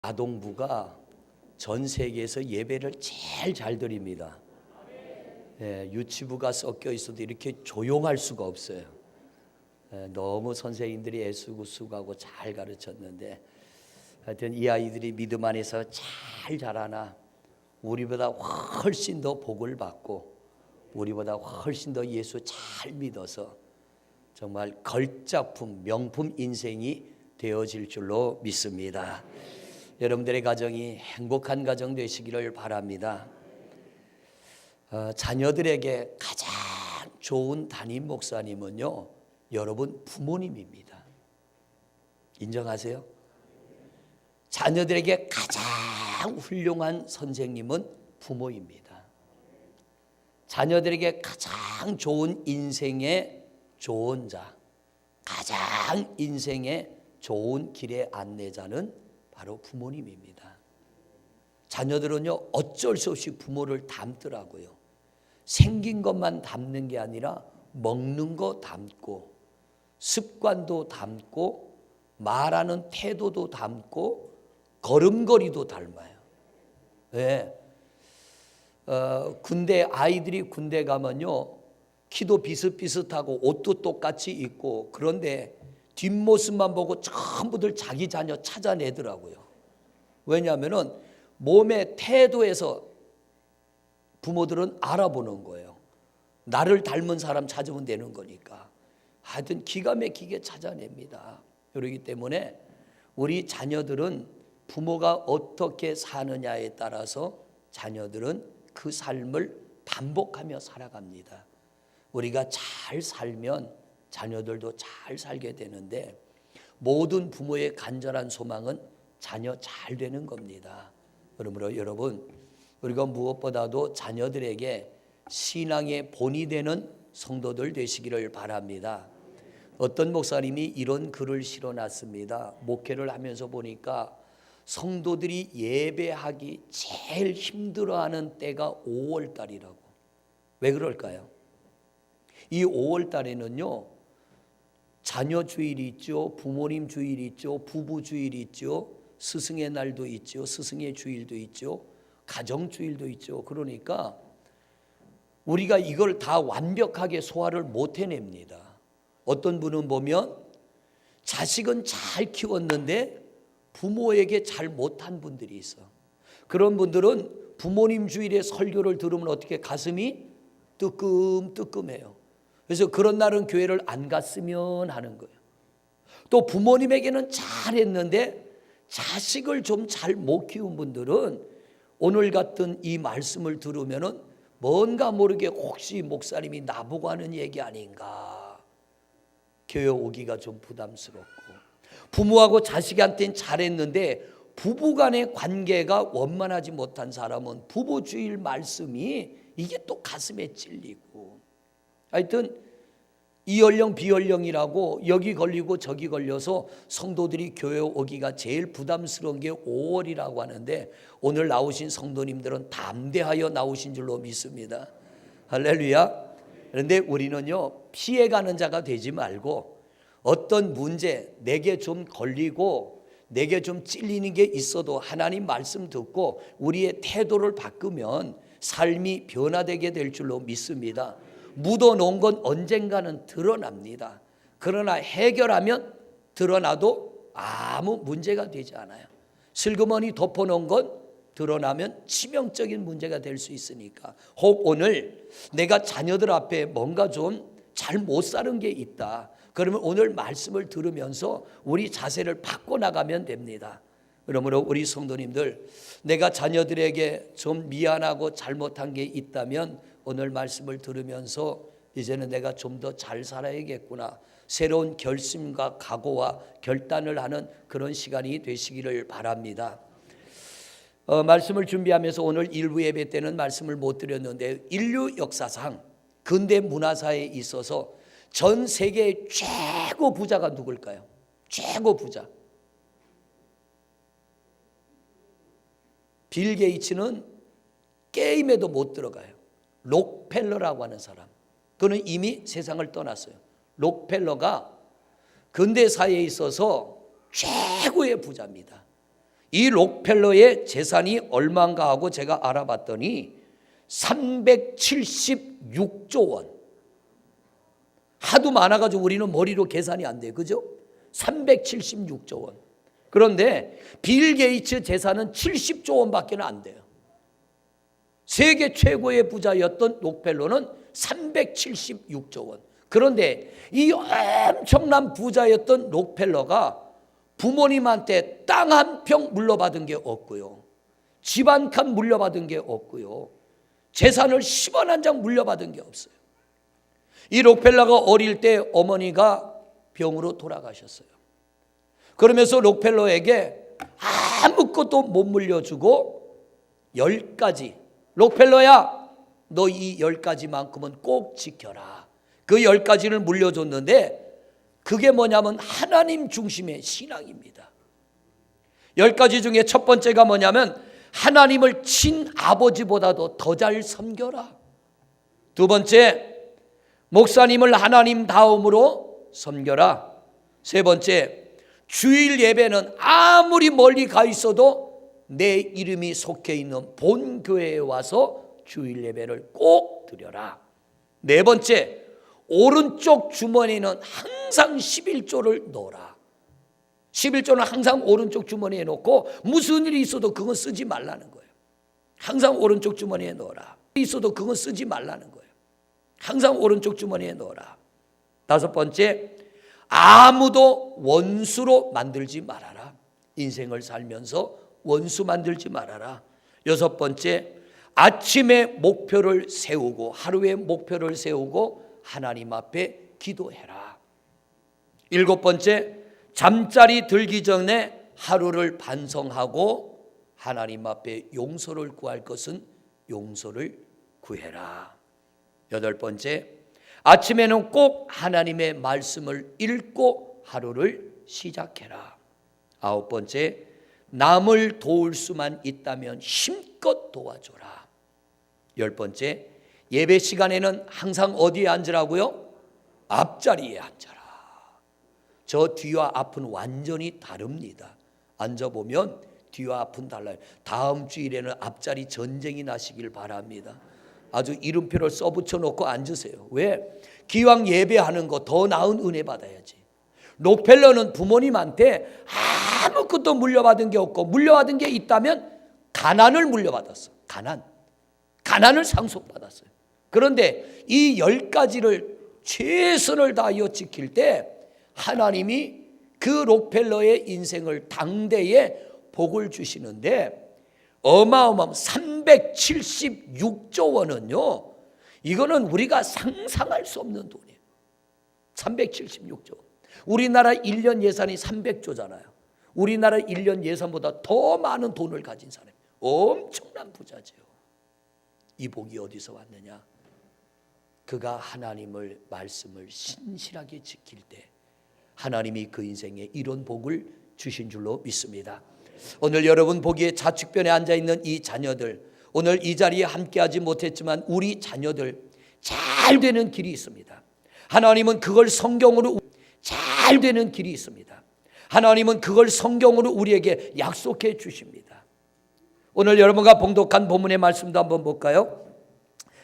아동부가 전 세계에서 예배를 제일 잘 드립니다. 유치부가 섞여 있어도 이렇게 조용할 수가 없어요. 너무 선생님들이 애쓰고 잘 가르쳤는데, 하여튼 이 아이들이 믿음 안에서 잘 자라나 우리보다 훨씬 더 복을 받고 우리보다 훨씬 더 예수 잘 믿어서 정말 걸작품, 명품 인생이 되어질 줄로 믿습니다. 여러분들의 가정이 행복한 가정 되시기를 바랍니다. 자녀들에게 가장 좋은 담임 목사님은요, 여러분 부모님입니다. 인정하세요? 자녀들에게 가장 훌륭한 선생님은 부모입니다. 자녀들에게 가장 좋은 인생의 좋은 자, 가장 인생의 좋은 길의 안내자는 바로 부모님입니다. 자녀들은요, 어쩔 수 없이 부모를 닮더라고요. 생긴 것만 닮는 게 아니라 먹는 거 닮고 습관도 닮고 말하는 태도도 닮고 걸음걸이도 닮아요. 네. 아이들이 군대 가면요, 키도 비슷비슷하고 옷도 똑같이 입고, 그런데 뒷모습만 보고 전부들 자기 자녀 찾아내더라고요. 왜냐하면 몸의 태도에서 부모들은 알아보는 거예요. 나를 닮은 사람 찾으면 되는 거니까. 하여튼 기가 막히게 찾아냅니다. 그렇기 때문에 우리 자녀들은 부모가 어떻게 사느냐에 따라서 자녀들은 그 삶을 반복하며 살아갑니다. 우리가 잘 살면 자녀들도 잘 살게 되는데, 모든 부모의 간절한 소망은 자녀 잘 되는 겁니다. 그러므로 여러분, 우리가 무엇보다도 자녀들에게 신앙의 본이 되는 성도들 되시기를 바랍니다. 어떤 목사님이 이런 글을 실어놨습니다. 목회를 하면서 보니까 성도들이 예배하기 제일 힘들어하는 때가 5월 달이라고. 왜 그럴까요? 이 5월 달에는요, 자녀 주일이 있죠, 부모님 주일이 있죠, 부부 주일이 있죠, 스승의 날도 있죠, 스승의 주일도 있죠, 가정 주일도 있죠. 그러니까 우리가 이걸 다 완벽하게 소화를 못 해냅니다. 어떤 분은 보면 자식은 잘 키웠는데 부모에게 잘 못한 분들이 있어. 그런 분들은 부모님 주일에 설교를 들으면 어떻게 가슴이 뜨끔뜨끔해요. 그래서 그런 날은 교회를 안 갔으면 하는 거예요. 또 부모님에게는 잘했는데 자식을 좀 잘 못 키운 분들은 오늘 같은 이 말씀을 들으면은 뭔가 모르게 혹시 목사님이 나보고 하는 얘기 아닌가, 교회 오기가 좀 부담스럽고, 부모하고 자식한테는 잘했는데 부부간의 관계가 원만하지 못한 사람은 부부주일 말씀이 이게 또 가슴에 찔리고, 하여튼 이연령 비연령이라고 여기 걸리고 저기 걸려서 성도들이 교회 오기가 제일 부담스러운 게 5월이라고 하는데, 오늘 나오신 성도님들은 담대하여 나오신 줄로 믿습니다. 할렐루야. 그런데 우리는요, 피해가는 자가 되지 말고 어떤 문제, 내게 좀 걸리고 내게 좀 찔리는 게 있어도 하나님 말씀 듣고 우리의 태도를 바꾸면 삶이 변화되게 될 줄로 믿습니다. 묻어놓은 건 언젠가는 드러납니다. 그러나 해결하면 드러나도 아무 문제가 되지 않아요. 슬그머니 덮어놓은 건 드러나면 치명적인 문제가 될 수 있으니까, 혹 오늘 내가 자녀들 앞에 뭔가 좀 잘 못 사는 게 있다, 그러면 오늘 말씀을 들으면서 우리 자세를 바꿔나가면 됩니다. 그러므로 우리 성도님들, 내가 자녀들에게 좀 미안하고 잘못한 게 있다면 오늘 말씀을 들으면서 이제는 내가 좀 더 잘 살아야겠구나, 새로운 결심과 각오와 결단을 하는 그런 시간이 되시기를 바랍니다. 말씀을 준비하면서 오늘 일부 예배 때는 말씀을 못 드렸는데, 인류 역사상 근대 문화사에 있어서 전 세계의 최고 부자가 누굴까요? 최고 부자. 빌 게이츠는 게임에도 못 들어가요. 록펠러라고 하는 사람, 그는 이미 세상을 떠났어요. 록펠러가 근대사에 있어서 최고의 부자입니다. 이 록펠러의 재산이 얼마인가 하고 제가 알아봤더니 376조 원. 하도 많아가지고 우리는 머리로 계산이 안 돼요. 그죠? 376조 원. 그런데 빌 게이츠 재산은 70조 원밖에 안 돼요. 세계 최고의 부자였던 록펠러는 376조 원. 그런데 이 엄청난 부자였던 록펠러가 부모님한테 땅 한 평 물려받은 게 없고요. 집 한 칸 물려받은 게 없고요. 재산을 10원 한 장 물려받은 게 없어요. 이 록펠러가 어릴 때 어머니가 병으로 돌아가셨어요. 그러면서 록펠러에게 아무것도 못 물려주고 10가지, 록펠러야 너 이 10가지만큼은 꼭 지켜라. 그 10가지를 물려줬는데 그게 뭐냐면 하나님 중심의 신앙입니다. 10가지 중에 첫 번째가 뭐냐면 하나님을 친아버지보다도 더 잘 섬겨라. 두 번째, 목사님을 하나님 다음으로 섬겨라. 세 번째, 주일 예배는 아무리 멀리 가 있어도 내 이름이 속해 있는 본 교회에 와서 주일 예배를 꼭 드려라. 네 번째, 오른쪽 주머니에는 항상 11조를 넣어라. 11조는 항상 오른쪽 주머니에 넣고 무슨 일이 있어도 그건 쓰지 말라는 거예요. 항상 오른쪽 주머니에 넣어라. 있어도 그건 쓰지 말라는 거예요. 항상 오른쪽 주머니에 넣어라. 다섯 번째, 아무도 원수로 만들지 말아라. 인생을 살면서 원수 만들지 말아라. 여섯 번째, 아침에 목표를 세우고 하루의 목표를 세우고 하나님 앞에 기도해라. 일곱 번째, 잠자리 들기 전에 하루를 반성하고 하나님 앞에 용서를 구할 것은 용서를 구해라. 여덟 번째, 아침에는 꼭 하나님의 말씀을 읽고 하루를 시작해라. 아홉 번째, 남을 도울 수만 있다면 힘껏 도와줘라. 열 번째, 예배 시간에는 항상 어디에 앉으라고요? 앞자리에 앉아라. 저 뒤와 앞은 완전히 다릅니다. 앉아보면 뒤와 앞은 달라요. 다음 주일에는 앞자리 전쟁이 나시길 바랍니다. 아주 이름표를 써붙여 놓고 앉으세요. 왜? 기왕 예배하는 거 더 나은 은혜 받아야지. 록펠러는 부모님한테 아무것도 물려받은 게 없고 물려받은 게 있다면 가난을 물려받았어. 가난을 상속받았어요. 그런데 이 10가지를 최선을 다하여 지킬 때 하나님이 그 록펠러의 인생을 당대에 복을 주시는데 어마어마한 376조 원은요, 이거는 우리가 상상할 수 없는 돈이에요. 376조. 우리나라 1년 예산이 300조잖아요. 우리나라 1년 예산보다 더 많은 돈을 가진 사람, 엄청난 부자죠. 이 복이 어디서 왔느냐? 그가 하나님을 말씀을 신실하게 지킬 때 하나님이 그 인생에 이런 복을 주신 줄로 믿습니다. 오늘 여러분 보기에 좌측변에 앉아있는 이 자녀들, 오늘 이 자리에 함께하지 못했지만 우리 자녀들 잘 되는 길이 있습니다. 하나님은 그걸 성경으로 잘 되는 길이 있습니다. 하나님은 그걸 성경으로 우리에게 약속해 주십니다. 오늘 여러분과 봉독한 본문의 말씀도 한번 볼까요?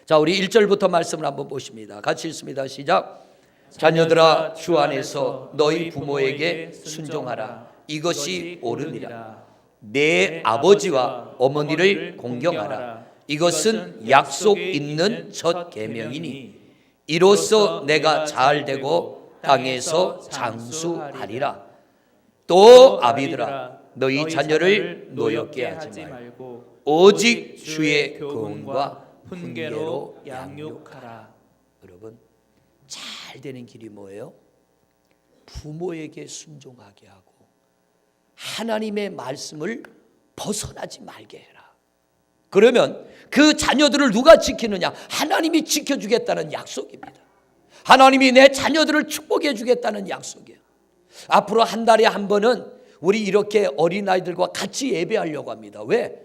자, 우리 1절부터 말씀을 한번 보십니다. 같이 읽습니다. 시작. 자녀들아, 주 안에서 너희 부모에게 순종하라. 이것이 옳으니라. 내 아버지와 어머니를 공경하라. 이것은 약속 있는 첫 계명이니 이로써 내가 잘 되고 땅에서 장수하리라. 또 아비들아, 너희 자녀를 노엽게 하지 말고 오직 주의 교훈과 훈계로 양육하라. 여러분, 잘 되는 길이 뭐예요? 부모에게 순종하게 하고 하나님의 말씀을 벗어나지 말게 해라. 그러면 그 자녀들을 누가 지키느냐? 하나님이 지켜주겠다는 약속입니다. 하나님이 내 자녀들을 축복해 주겠다는 약속이에요. 앞으로 한 달에 한 번은 우리 이렇게 어린아이들과 같이 예배하려고 합니다. 왜?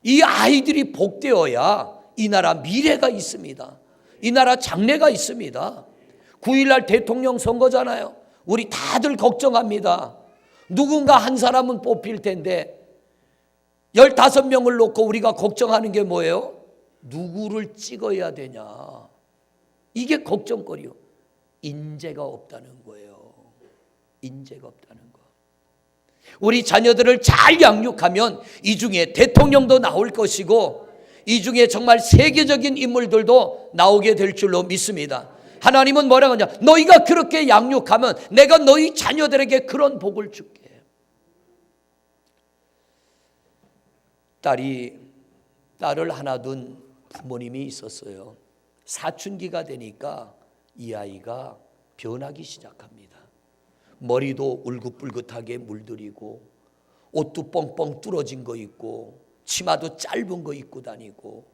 이 아이들이 복되어야 이 나라 미래가 있습니다. 이 나라 장래가 있습니다. 9일날 대통령 선거잖아요. 우리 다들 걱정합니다. 누군가 한 사람은 뽑힐 텐데 15명을 놓고 우리가 걱정하는 게 뭐예요? 누구를 찍어야 되냐. 이게 걱정거리요. 인재가 없다는 거예요. 인재가 없다는 거. 우리 자녀들을 잘 양육하면 이 중에 대통령도 나올 것이고 이 중에 정말 세계적인 인물들도 나오게 될 줄로 믿습니다. 하나님은 뭐라고 하냐? 너희가 그렇게 양육하면 내가 너희 자녀들에게 그런 복을 줄게. 딸을 하나 둔 부모님이 있었어요. 사춘기가 되니까 이 아이가 변하기 시작합니다. 머리도 울긋불긋하게 물들이고 옷도 뻥뻥 뚫어진 거 입고 치마도 짧은 거 입고 다니고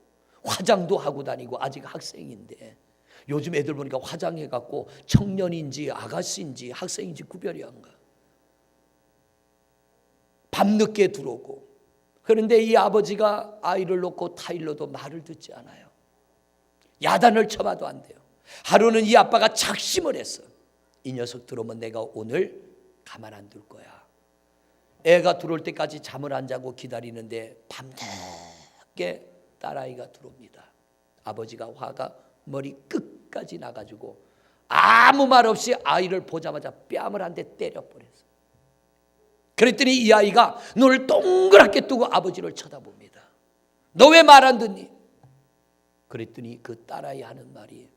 화장도 하고 다니고 아직 학생인데 요즘 애들 보니까 화장해갖고 청년인지 아가씨인지 학생인지 구별이 안 가. 밤늦게 들어오고. 그런데 이 아버지가 아이를 놓고 타일러도 말을 듣지 않아요. 야단을 쳐봐도 안 돼요. 하루는 이 아빠가 작심을 했어. 이 녀석 들어오면 내가 오늘 가만 안 둘 거야. 애가 들어올 때까지 잠을 안 자고 기다리는데 밤늦게 딸아이가 들어옵니다. 아버지가 화가 머리 끝까지 나가지고 아무 말 없이 아이를 보자마자 뺨을 한 대 때려버렸어. 그랬더니 이 아이가 눈을 동그랗게 뜨고 아버지를 쳐다봅니다. 너 왜 말 안 듣니? 그랬더니 그 딸아이 하는 말이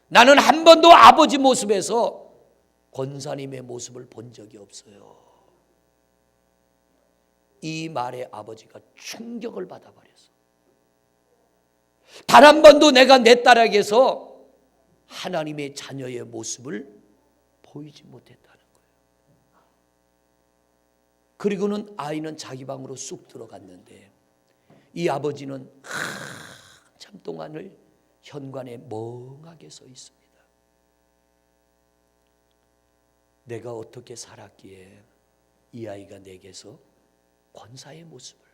나는 한 번도 아버지 모습에서 권사님의 모습을 본 적이 없어요. 이 말에 아버지가 충격을 받아버렸어. 단 한 번도 내가 내 딸에게서 하나님의 자녀의 모습을 보이지 못했다는 거예요. 그리고는 아이는 자기 방으로 쑥 들어갔는데 이 아버지는 한참 동안을 현관에 멍하게 서 있습니다. 내가 어떻게 살았기에 이 아이가 내게서 권사의 모습을,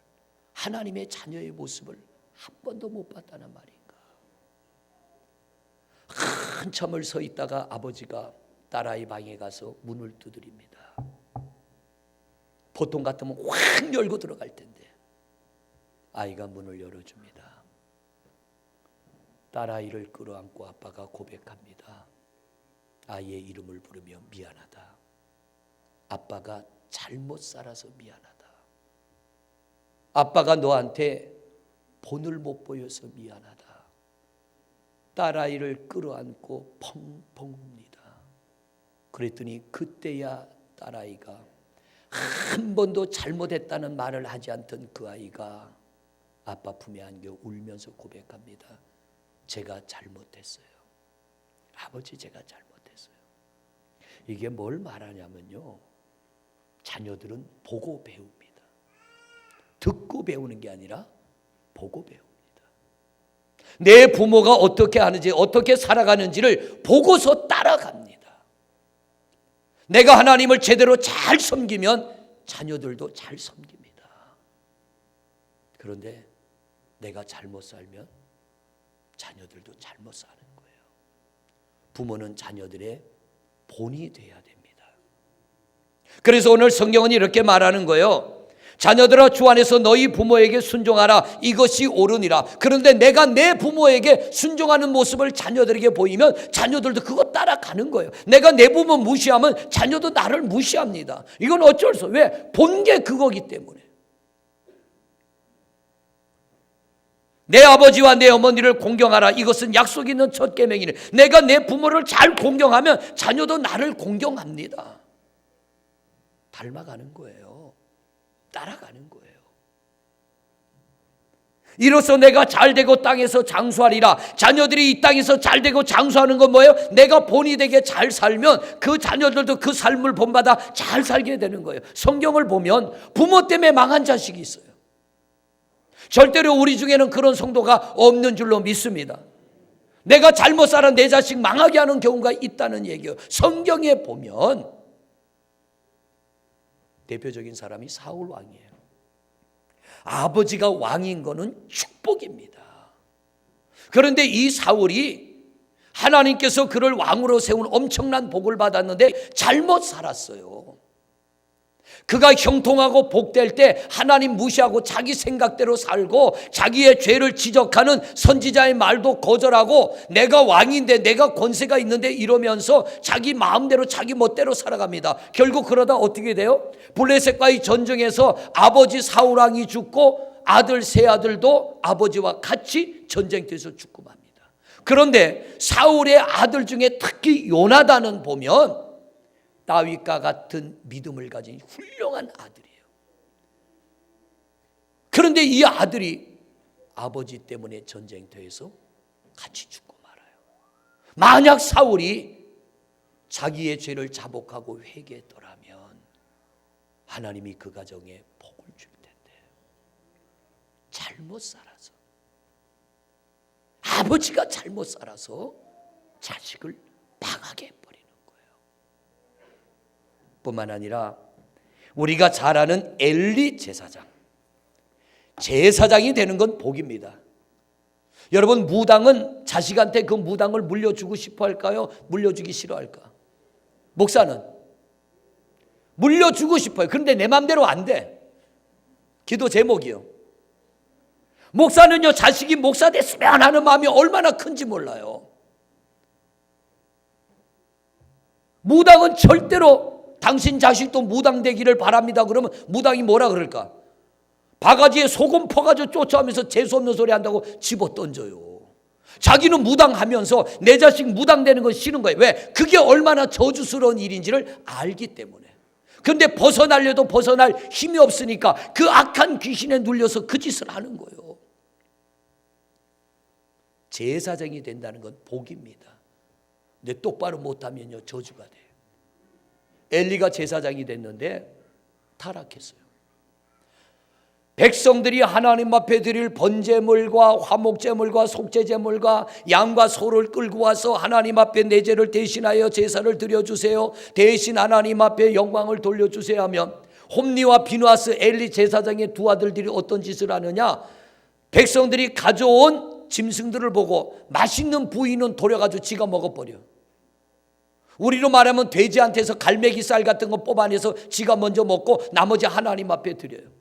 하나님의 자녀의 모습을 한 번도 못 봤다는 말인가. 한참을 서 있다가 아버지가 딸아이 방에 가서 문을 두드립니다. 보통 같으면 확 열고 들어갈 텐데 아이가 문을 열어줍니다. 딸아이를 끌어안고 아빠가 고백합니다. 아이의 이름을 부르며 미안하다. 아빠가 잘못 살아서 미안하다. 아빠가 너한테 본을 못 보여서 미안하다. 딸아이를 끌어안고 펑펑 웁니다. 그랬더니 그때야 딸아이가 한 번도 잘못했다는 말을 하지 않던 그 아이가 아빠 품에 안겨 울면서 고백합니다. 제가 잘못했어요. 아버지, 제가 잘못했어요. 이게 뭘 말하냐면요, 자녀들은 보고 배웁니다. 듣고 배우는 게 아니라 보고 배웁니다. 내 부모가 어떻게 하는지, 어떻게 살아가는지를 보고서 따라갑니다. 내가 하나님을 제대로 잘 섬기면 자녀들도 잘 섬깁니다. 그런데 내가 잘못 살면 자녀들도 잘못 사는 거예요. 부모는 자녀들의 본이 돼야 됩니다. 그래서 오늘 성경은 이렇게 말하는 거예요. 자녀들아, 주 안에서 너희 부모에게 순종하라. 이것이 옳으니라. 그런데 내가 내 부모에게 순종하는 모습을 자녀들에게 보이면 자녀들도 그거 따라가는 거예요. 내가 내 부모 무시하면 자녀도 나를 무시합니다. 이건 어쩔 수 없어요. 왜? 본 게 그거기 때문에. 내 아버지와 내 어머니를 공경하라. 이것은 약속 있는 첫 계명이래. 내가 내 부모를 잘 공경하면 자녀도 나를 공경합니다. 닮아가는 거예요. 따라가는 거예요. 이로써 내가 잘되고 땅에서 장수하리라. 자녀들이 이 땅에서 잘되고 장수하는 건 뭐예요? 내가 본이 되게 잘 살면 그 자녀들도 그 삶을 본받아 잘 살게 되는 거예요. 성경을 보면 부모 때문에 망한 자식이 있어요. 절대로 우리 중에는 그런 성도가 없는 줄로 믿습니다. 내가 잘못 살아 내 자식 망하게 하는 경우가 있다는 얘기예요. 성경에 보면 대표적인 사람이 사울 왕이에요. 아버지가 왕인 거는 축복입니다. 그런데 이 사울이 하나님께서 그를 왕으로 세운 엄청난 복을 받았는데 잘못 살았어요. 그가 형통하고 복될 때 하나님 무시하고 자기 생각대로 살고 자기의 죄를 지적하는 선지자의 말도 거절하고 내가 왕인데 내가 권세가 있는데 이러면서 자기 마음대로 자기 멋대로 살아갑니다. 결국 그러다 어떻게 돼요? 블레셋과의 전쟁에서 아버지 사울왕이 죽고 아들 세 아들도 아버지와 같이 전쟁터에서 죽고 맙니다. 그런데 사울의 아들 중에 특히 요나단은 보면 다윗과 같은 믿음을 가진 훌륭한 아들이에요. 그런데 이 아들이 아버지 때문에 전쟁터에서 같이 죽고 말아요. 만약 사울이 자기의 죄를 자복하고 회개했더라면 하나님이 그 가정에 복을 줄 텐데 잘못 살아서, 아버지가 잘못 살아서 자식을 망하게 해버려요. 뿐만 아니라 우리가 잘 아는 엘리 제사장이 되는 건 복입니다. 여러분, 무당은 자식한테 그 무당을 물려주고 싶어 할까요? 물려주기 싫어할까? 목사는 물려주고 싶어요. 그런데 내 마음대로 안 돼. 기도 제목이요. 목사는요, 자식이 목사 됐으면 하는 마음이 얼마나 큰지 몰라요. 무당은 절대로 당신 자식도 무당 되기를 바랍니다. 그러면 무당이 뭐라 그럴까? 바가지에 소금 퍼가지고 쫓아오면서 재수없는 소리 한다고 집어 던져요. 자기는 무당하면서 내 자식 무당 되는 건 싫은 거예요. 왜? 그게 얼마나 저주스러운 일인지를 알기 때문에. 그런데 벗어나려도 벗어날 힘이 없으니까 그 악한 귀신에 눌려서 그 짓을 하는 거예요. 제사장이 된다는 건 복입니다. 근데 똑바로 못하면요, 저주가 돼요. 엘리가 제사장이 됐는데 타락했어요. 백성들이 하나님 앞에 드릴 번제물과 화목제물과 속죄제물과 양과 소를 끌고 와서 하나님 앞에 내 죄를 대신하여 제사를 드려주세요, 대신 하나님 앞에 영광을 돌려주세요 하면 홈리와 비누아스 엘리 제사장의 두 아들들이 어떤 짓을 하느냐? 백성들이 가져온 짐승들을 보고 맛있는 부위는 도려가지고 지가 먹어버려. 우리로 말하면 돼지한테서 갈매기살 같은 거 뽑아내서 지가 먼저 먹고 나머지 하나님 앞에 드려요.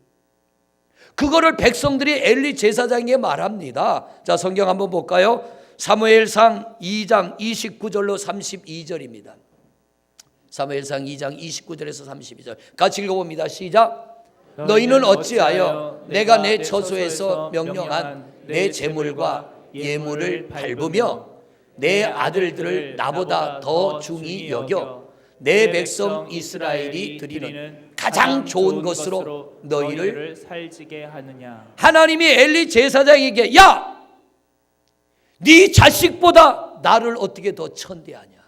그거를 백성들이 엘리 제사장에게 말합니다. 자, 성경 한번 볼까요? 사무엘상 2장 29절로 32절입니다. 사무엘상 2장 29절에서 32절 같이 읽어봅니다. 시작. 너희는 어찌하여 내가 내 처소에서 명령한 내 재물과 예물을 밟으며 내 아들들을 나보다 더 중히 여겨 내 백성 이스라엘이 드리는 가장 좋은 것으로 너희를 살지게 하느냐? 하나님이 엘리 제사장에게 야, 네 자식보다 나를 어떻게 더 천대하냐?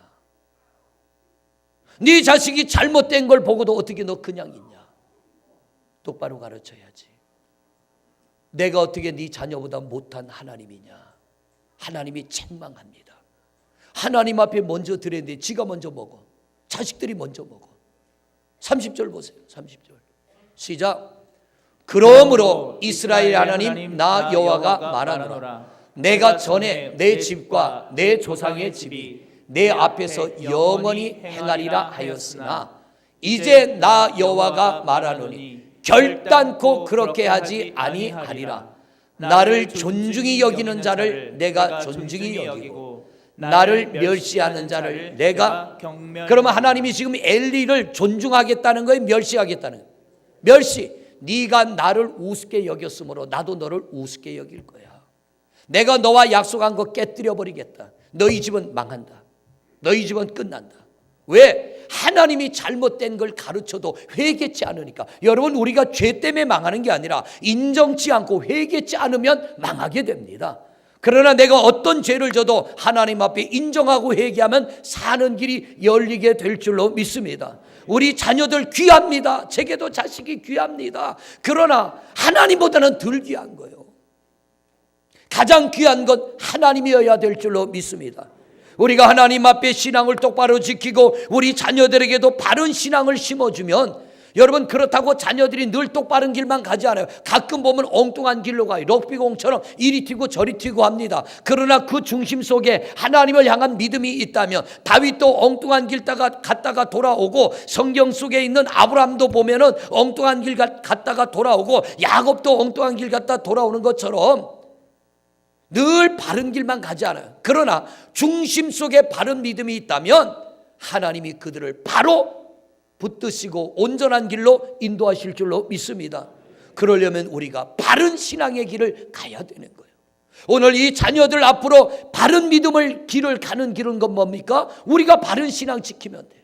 네 자식이 잘못된 걸 보고도 어떻게 너 그냥 있냐? 똑바로 가르쳐야지. 내가 어떻게 네 자녀보다 못한 하나님이냐? 하나님이 책망합니다. 하나님 앞에 먼저 드렸는데 지가 먼저 먹어. 자식들이 먼저 먹어. 30절 보세요. 30절. 시작. 그러므로 이스라엘 하나님 나 여호와가 말하노라. 내가 전에 내 집과 내 조상의 집이 내 앞에서 영원히 행하리라 하였으나 이제 나 여호와가 말하노니 결단코 그렇게 하지 아니하리라. 나를 존중히 여기는 자를 내가 존중히 여기고 나를 멸시하는 자를 내가 그러면 하나님이 지금 엘리를 존중하겠다는 거예요? 멸시하겠다는 거예요? 멸시. 네가 나를 우습게 여겼으므로 나도 너를 우습게 여길 거야. 내가 너와 약속한 거 깨뜨려 버리겠다. 너희 집은 망한다. 너희 집은 끝난다. 왜? 하나님이 잘못된 걸 가르쳐도 회개치 않으니까. 여러분, 우리가 죄 때문에 망하는 게 아니라 인정치 않고 회개치 않으면 망하게 됩니다. 그러나 내가 어떤 죄를 져도 하나님 앞에 인정하고 회개하면 사는 길이 열리게 될 줄로 믿습니다. 우리 자녀들 귀합니다. 제게도 자식이 귀합니다. 그러나 하나님보다는 덜 귀한 거예요. 가장 귀한 건 하나님이어야 될 줄로 믿습니다. 우리가 하나님 앞에 신앙을 똑바로 지키고 우리 자녀들에게도 바른 신앙을 심어주면 여러분, 그렇다고 자녀들이 늘 똑바른 길만 가지 않아요. 가끔 보면 엉뚱한 길로 가요. 럭비공처럼 이리 튀고 저리 튀고 합니다. 그러나 그 중심 속에 하나님을 향한 믿음이 있다면, 다윗도 엉뚱한 길 갔다가 돌아오고, 성경 속에 있는 아브라함도 보면은 엉뚱한 길 갔다가 돌아오고, 야곱도 엉뚱한 길 갔다 돌아오는 것처럼 늘 바른 길만 가지 않아요. 그러나 중심 속에 바른 믿음이 있다면 하나님이 그들을 바로 붙드시고 온전한 길로 인도하실 줄로 믿습니다. 그러려면 우리가 바른 신앙의 길을 가야 되는 거예요. 오늘 이 자녀들 앞으로 바른 믿음을 길을 가는 길은 건 뭡니까? 우리가 바른 신앙 지키면 돼요.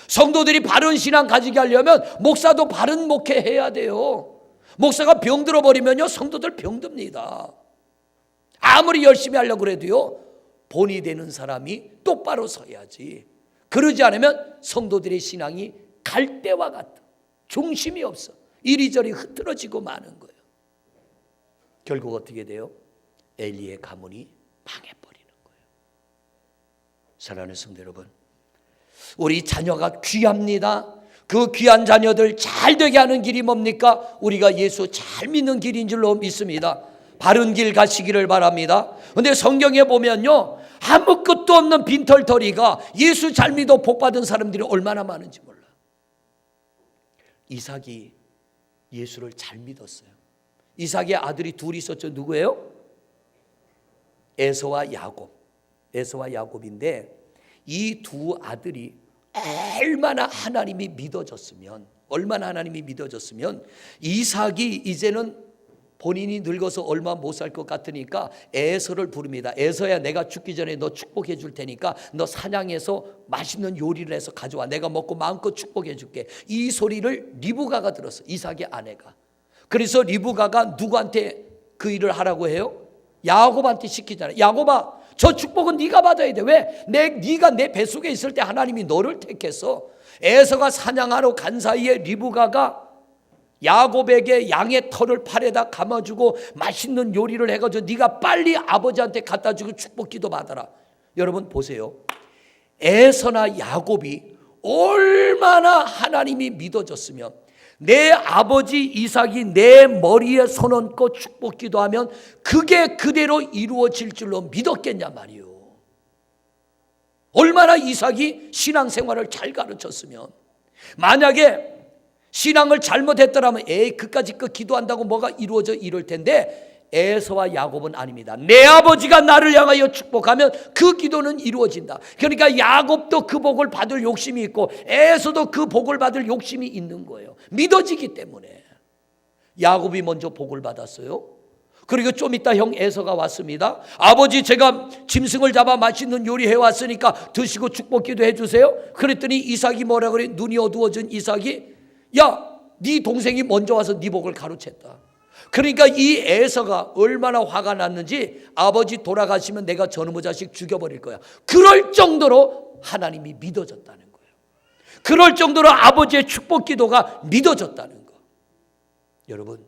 성도들이 바른 신앙 가지게 하려면 목사도 바른 목회해야 돼요. 목사가 병들어 버리면요, 성도들 병듭니다. 아무리 열심히 하려고 해도요, 본이 되는 사람이 똑바로 서야지. 그러지 않으면 성도들의 신앙이 갈대와 같다. 중심이 없어. 이리저리 흐트러지고 마는 거예요. 결국 어떻게 돼요? 엘리의 가문이 망해버리는 거예요. 사랑하는 성도 여러분, 우리 자녀가 귀합니다. 그 귀한 자녀들 잘 되게 하는 길이 뭡니까? 우리가 예수 잘 믿는 길인 줄로 믿습니다. 바른 길 가시기를 바랍니다. 그런데 성경에 보면요, 아무것도 없는 빈털터리가 예수 잘 믿어 복받은 사람들이 얼마나 많은지 몰라. 이삭이 예수를 잘 믿었어요. 이삭의 아들이 둘이 있었죠. 누구예요? 에서와 야곱. 에서와 야곱인데, 이 두 아들이 얼마나 하나님이 믿어졌으면, 이삭이 이제는 본인이 늙어서 얼마 못 살 것 같으니까 에서를 부릅니다. 에서야, 내가 죽기 전에 너 축복해 줄 테니까 너 사냥해서 맛있는 요리를 해서 가져와. 내가 먹고 마음껏 축복해 줄게. 이 소리를 리브가가 들었어. 이삭의 아내가. 그래서 리브가가 누구한테 그 일을 하라고 해요? 야곱한테 시키잖아요. 야곱아, 저 축복은 네가 받아야 돼. 왜? 네가 내 뱃속에 있을 때 하나님이 너를 택했어. 에서가 사냥하러 간 사이에 리브가가 야곱에게 양의 털을 팔에다 감아주고 맛있는 요리를 해가지고 네가 빨리 아버지한테 갖다 주고 축복기도 받아라. 여러분 보세요. 에서나 야곱이 얼마나 하나님이 믿어졌으면 내 아버지 이삭이 내 머리에 손 얹고 축복기도 하면 그게 그대로 이루어질 줄로 믿었겠냐 말이요. 얼마나 이삭이 신앙생활을 잘 가르쳤으면, 만약에 신앙을 잘못했더라면 그까짓 거 기도한다고 뭐가 이루어져 이럴 텐데, 에서와 야곱은 아닙니다. 내 아버지가 나를 향하여 축복하면 그 기도는 이루어진다. 그러니까 야곱도 그 복을 받을 욕심이 있고 에서도 그 복을 받을 욕심이 있는 거예요. 믿어지기 때문에. 야곱이 먼저 복을 받았어요. 그리고 좀 이따 형 에서가 왔습니다. 아버지, 제가 짐승을 잡아 맛있는 요리 해왔으니까 드시고 축복기도 해주세요. 그랬더니 이삭이 뭐라 그래? 눈이 어두워진 이삭이, 야, 네 동생이 먼저 와서 네 복을 가로챘다. 그러니까 이 에서가 얼마나 화가 났는지, 아버지 돌아가시면 내가 저놈의 자식 죽여버릴 거야. 그럴 정도로 하나님이 믿어졌다는 거예요. 그럴 정도로 아버지의 축복 기도가 믿어졌다는 거. 여러분,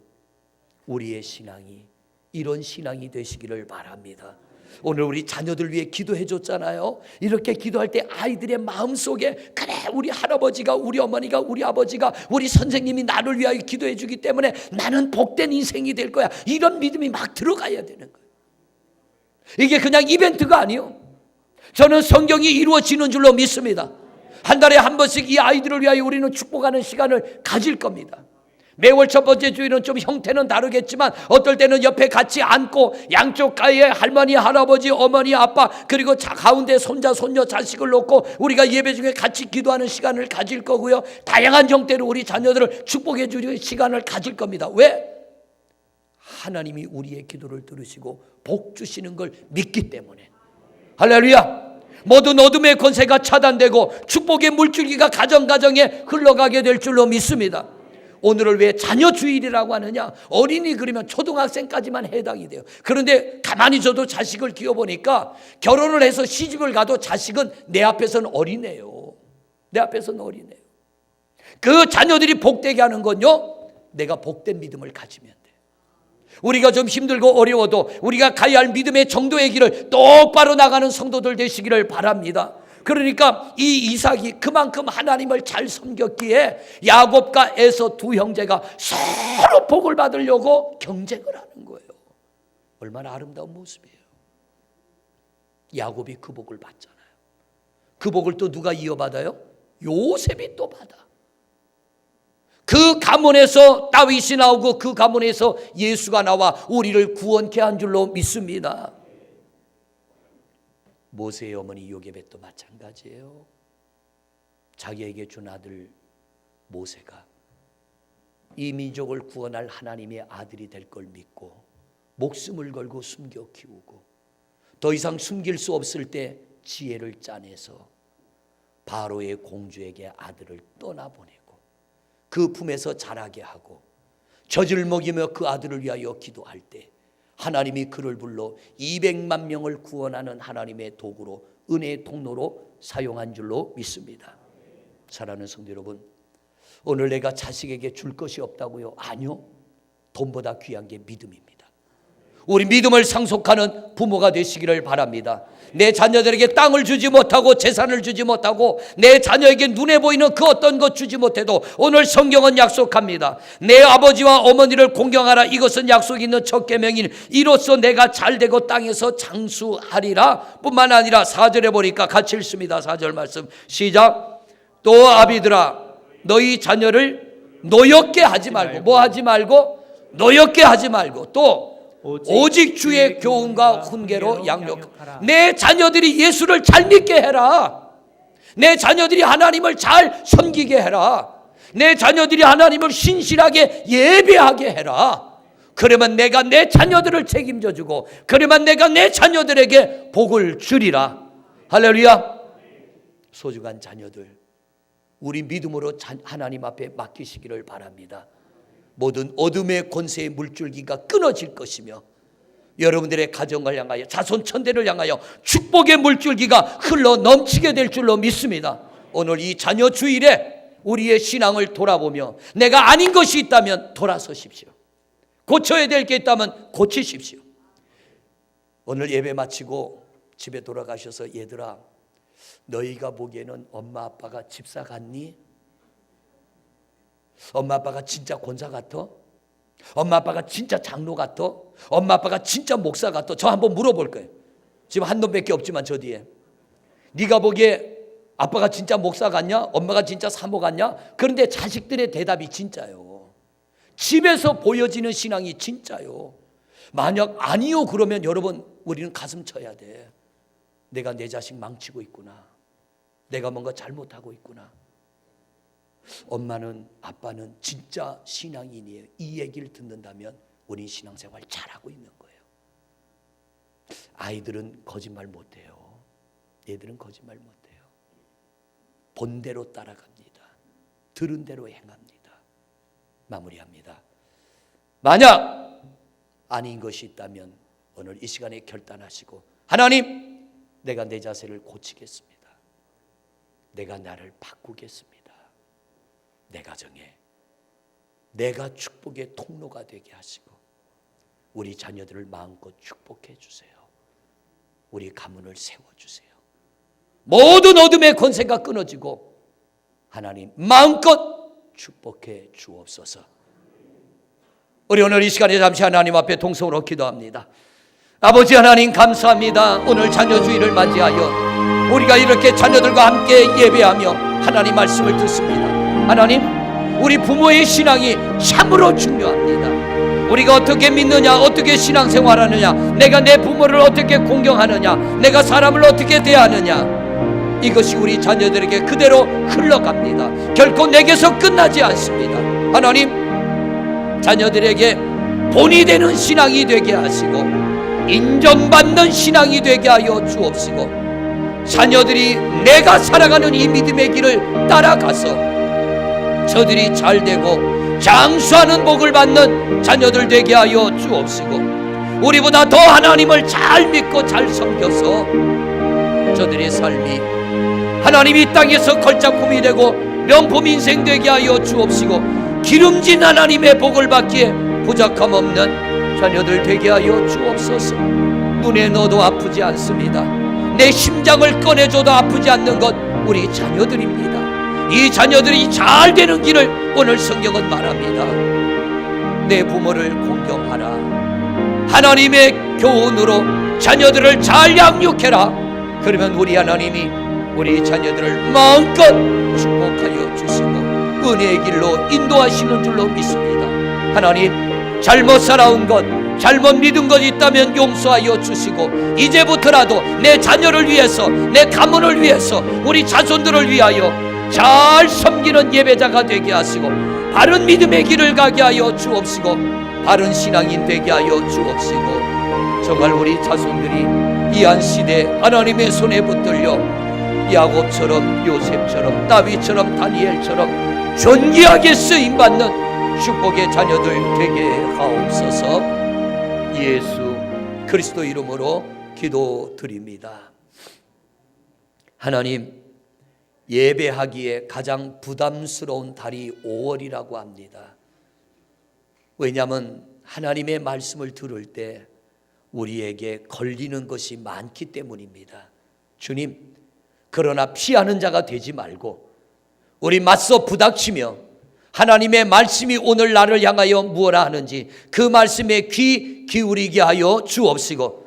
우리의 신앙이 이런 신앙이 되시기를 바랍니다. 오늘 우리 자녀들 위해 기도해 줬잖아요. 이렇게 기도할 때 아이들의 마음속에, 그래, 우리 할아버지가, 우리 어머니가, 우리 아버지가, 우리 선생님이 나를 위하여 기도해 주기 때문에 나는 복된 인생이 될 거야. 이런 믿음이 막 들어가야 되는 거예요. 이게 그냥 이벤트가 아니에요. 저는 성경이 이루어지는 줄로 믿습니다. 한 달에 한 번씩 이 아이들을 위하여 우리는 축복하는 시간을 가질 겁니다. 매월 첫 번째 주일은 좀 형태는 다르겠지만 어떨 때는 옆에 같이 앉고 양쪽 가에 할머니, 할아버지, 어머니, 아빠, 그리고 가운데 손자, 손녀, 자식을 놓고 우리가 예배 중에 같이 기도하는 시간을 가질 거고요. 다양한 형태로 우리 자녀들을 축복해 주는 시간을 가질 겁니다. 왜? 하나님이 우리의 기도를 들으시고 복 주시는 걸 믿기 때문에. 할렐루야. 모든 어둠의 권세가 차단되고 축복의 물줄기가 가정가정에 흘러가게 될 줄로 믿습니다. 오늘을 왜 자녀 주일이라고 하느냐? 어린이 그러면 초등학생까지만 해당이 돼요. 그런데 가만히 저도 자식을 키워보니까 결혼을 해서 시집을 가도 자식은 내 앞에서는 어린애요. 내 앞에서는 어린애요. 그 자녀들이 복되게 하는 건요, 내가 복된 믿음을 가지면 돼요. 우리가 좀 힘들고 어려워도 우리가 가야 할 믿음의 정도의 길을 똑바로 나가는 성도들 되시기를 바랍니다. 그러니까 이 이삭이 그만큼 하나님을 잘 섬겼기에 야곱과 에서 두 형제가 서로 복을 받으려고 경쟁을 하는 거예요. 얼마나 아름다운 모습이에요. 야곱이 그 복을 받잖아요. 그 복을 또 누가 이어받아요? 요셉이 또 받아. 그 가문에서 다윗이 나오고 그 가문에서 예수가 나와 우리를 구원케 한 줄로 믿습니다. 모세의 어머니 요게벳도 마찬가지예요. 자기에게 준 아들 모세가 이 민족을 구원할 하나님의 아들이 될 걸 믿고 목숨을 걸고 숨겨 키우고 더 이상 숨길 수 없을 때 지혜를 짜내서 바로의 공주에게 아들을 떠나보내고 그 품에서 자라게 하고 젖을 먹이며 그 아들을 위하여 기도할 때 하나님이 그를 불러 200만 명을 구원하는 하나님의 도구로 은혜의 통로로 사용한 줄로 믿습니다. 사랑하는 성도 여러분, 오늘 내가 자식에게 줄 것이 없다고요? 아니요. 돈보다 귀한 게 믿음입니다. 우리 믿음을 상속하는 부모가 되시기를 바랍니다. 내 자녀들에게 땅을 주지 못하고 재산을 주지 못하고 내 자녀에게 눈에 보이는 그 어떤 것 주지 못해도 오늘 성경은 약속합니다. 내 아버지와 어머니를 공경하라. 이것은 약속이 있는 첫 계명인 이로써 내가 잘되고 땅에서 장수하리라. 뿐만 아니라 4절에 보니까 같이 읽습니다. 4절 말씀 시작. 또 아비들아 너희 자녀를 노엽게 하지 말고 뭐 하지 말고 노엽게 하지 말고 또 오직 주의 교훈과 훈계로 양육하라. 내 자녀들이 예수를 잘 믿게 해라. 내 자녀들이 하나님을 잘 섬기게 해라. 내 자녀들이 하나님을 신실하게 예배하게 해라. 그러면 내가 내 자녀들을 책임져 주고 그러면 내가 내 자녀들에게 복을 주리라. 할렐루야. 소중한 자녀들 우리 믿음으로 하나님 앞에 맡기시기를 바랍니다. 모든 어둠의 권세의 물줄기가 끊어질 것이며 여러분들의 가정을 향하여 자손 천대를 향하여 축복의 물줄기가 흘러 넘치게 될 줄로 믿습니다. 오늘 이 자녀 주일에 우리의 신앙을 돌아보며 내가 아닌 것이 있다면 돌아서십시오. 고쳐야 될 게 있다면 고치십시오. 오늘 예배 마치고 집에 돌아가셔서 얘들아 너희가 보기에는 엄마 아빠가 집사 같니? 엄마 아빠가 진짜 권사 같아? 엄마 아빠가 진짜 장로 같아? 엄마 아빠가 진짜 목사 같아? 저 한번 물어볼 거예요. 지금 한 놈밖에 없지만 저 뒤에 네가 보기에 아빠가 진짜 목사 같냐? 엄마가 진짜 사모 같냐? 그런데 자식들의 대답이 진짜요. 집에서 보여지는 신앙이 진짜요. 만약 아니요 그러면 여러분 우리는 가슴 쳐야 돼. 내가 내 자식 망치고 있구나. 내가 뭔가 잘못하고 있구나. 엄마는 아빠는 진짜 신앙인이에요. 이 얘기를 듣는다면 우리 신앙생활 잘하고 있는 거예요. 아이들은 거짓말 못해요. 얘들은 거짓말 못해요. 본대로 따라갑니다. 들은 대로 행합니다. 마무리합니다. 만약 아닌 것이 있다면 오늘 이 시간에 결단하시고 하나님 내가 내 자세를 고치겠습니다. 내가 나를 바꾸겠습니다. 내 가정에 내가 축복의 통로가 되게 하시고 우리 자녀들을 마음껏 축복해 주세요. 우리 가문을 세워주세요. 모든 어둠의 권세가 끊어지고 하나님 마음껏 축복해 주옵소서. 우리 오늘 이 시간에 잠시 하나님 앞에 동성으로 기도합니다. 아버지 하나님 감사합니다. 오늘 자녀 주일을 맞이하여 우리가 이렇게 자녀들과 함께 예배하며 하나님 말씀을 듣습니다. 하나님 우리 부모의 신앙이 참으로 중요합니다. 우리가 어떻게 믿느냐, 어떻게 신앙생활하느냐, 내가 내 부모를 어떻게 공경하느냐, 내가 사람을 어떻게 대하느냐, 이것이 우리 자녀들에게 그대로 흘러갑니다. 결코 내게서 끝나지 않습니다. 하나님 자녀들에게 본이 되는 신앙이 되게 하시고 인정받는 신앙이 되게 하여 주옵시고 자녀들이 내가 살아가는 이 믿음의 길을 따라가서 저들이 잘되고 장수하는 복을 받는 자녀들 되게 하여 주옵시고 우리보다 더 하나님을 잘 믿고 잘 섬겨서 저들의 삶이 하나님 이 땅에서 걸작품이 되고 명품 인생 되게 하여 주옵시고 기름진 하나님의 복을 받기에 부족함 없는 자녀들 되게 하여 주옵소서. 눈에 넣어도 아프지 않습니다. 내 심장을 꺼내줘도 아프지 않는 것 우리 자녀들입니다. 이 자녀들이 잘 되는 길을 오늘 성경은 말합니다. 내 부모를 공경하라. 하나님의 교훈으로 자녀들을 잘 양육해라. 그러면 우리 하나님이 우리 자녀들을 마음껏 축복하여 주시고 은혜의 길로 인도하시는 줄로 믿습니다. 하나님, 잘못 살아온 것, 잘못 믿은 것 있다면 용서하여 주시고 이제부터라도 내 자녀를 위해서, 내 가문을 위해서, 우리 자손들을 위하여 잘 섬기는 예배자가 되게 하시고 바른 믿음의 길을 가게 하여 주옵시고 바른 신앙인 되게 하여 주옵시고 정말 우리 자손들이 이한 시대 하나님의 손에 붙들려 야곱처럼, 요셉처럼, 다윗처럼, 다니엘처럼 존귀하게 쓰임받는 축복의 자녀들 되게 하옵소서. 예수 그리스도 이름으로 기도드립니다. 하나님, 예배하기에 가장 부담스러운 달이 5월이라고 합니다. 왜냐하면 하나님의 말씀을 들을 때 우리에게 걸리는 것이 많기 때문입니다. 주님, 그러나 피하는 자가 되지 말고 우리 맞서 부닥치며 하나님의 말씀이 오늘 나를 향하여 무엇라 하는지 그 말씀에 귀 기울이게 하여 주옵시고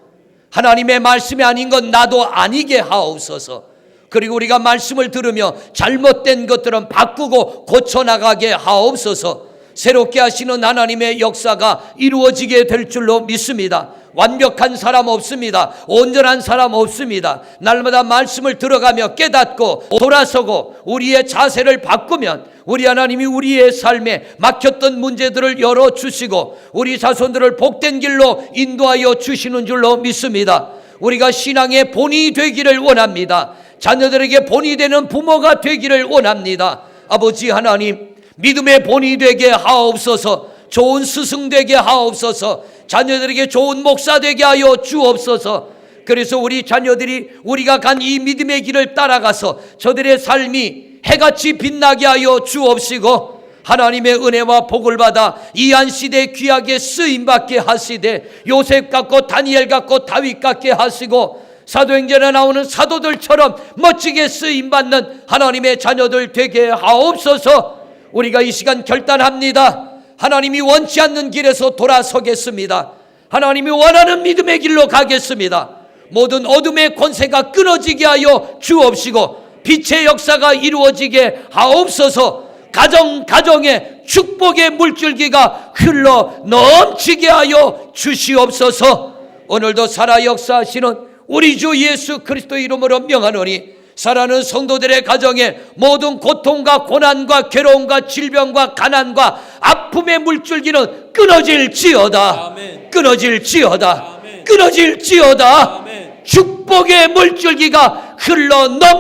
하나님의 말씀이 아닌 건 나도 아니게 하옵소서. 그리고 우리가 말씀을 들으며 잘못된 것들은 바꾸고 고쳐나가게 하옵소서. 새롭게 하시는 하나님의 역사가 이루어지게 될 줄로 믿습니다. 완벽한 사람 없습니다. 온전한 사람 없습니다. 날마다 말씀을 들어가며 깨닫고 돌아서고 우리의 자세를 바꾸면 우리 하나님이 우리의 삶에 막혔던 문제들을 열어주시고 우리 자손들을 복된 길로 인도하여 주시는 줄로 믿습니다. 우리가 신앙의 본이 되기를 원합니다. 자녀들에게 본이 되는 부모가 되기를 원합니다. 아버지 하나님, 믿음의 본이 되게 하옵소서. 좋은 스승 되게 하옵소서. 자녀들에게 좋은 목사 되게 하여 주옵소서. 그래서 우리 자녀들이 우리가 간 이 믿음의 길을 따라가서 저들의 삶이 해같이 빛나게 하여 주옵시고 하나님의 은혜와 복을 받아 이한 시대에 귀하게 쓰임받게 하시되 요셉 같고 다니엘 같고 다윗 같게 하시고 사도행전에 나오는 사도들처럼 멋지게 쓰임받는 하나님의 자녀들 되게 하옵소서. 우리가 이 시간 결단합니다. 하나님이 원치 않는 길에서 돌아서겠습니다. 하나님이 원하는 믿음의 길로 가겠습니다. 모든 어둠의 권세가 끊어지게 하여 주옵시고 빛의 역사가 이루어지게 하옵소서. 가정에 축복의 물줄기가 흘러 넘치게 하여 주시옵소서. 오늘도 살아 역사하시는 우리 주 예수 그리스도 이름으로 명하노니 살아가는 성도들의 가정에 모든 고통과 고난과 괴로움과 질병과 가난과 아픔의 물줄기는 끊어질지어다. 아멘. 끊어질지어다. 아멘. 끊어질지어다. 아멘. 축복의 물줄기가 흘러 넘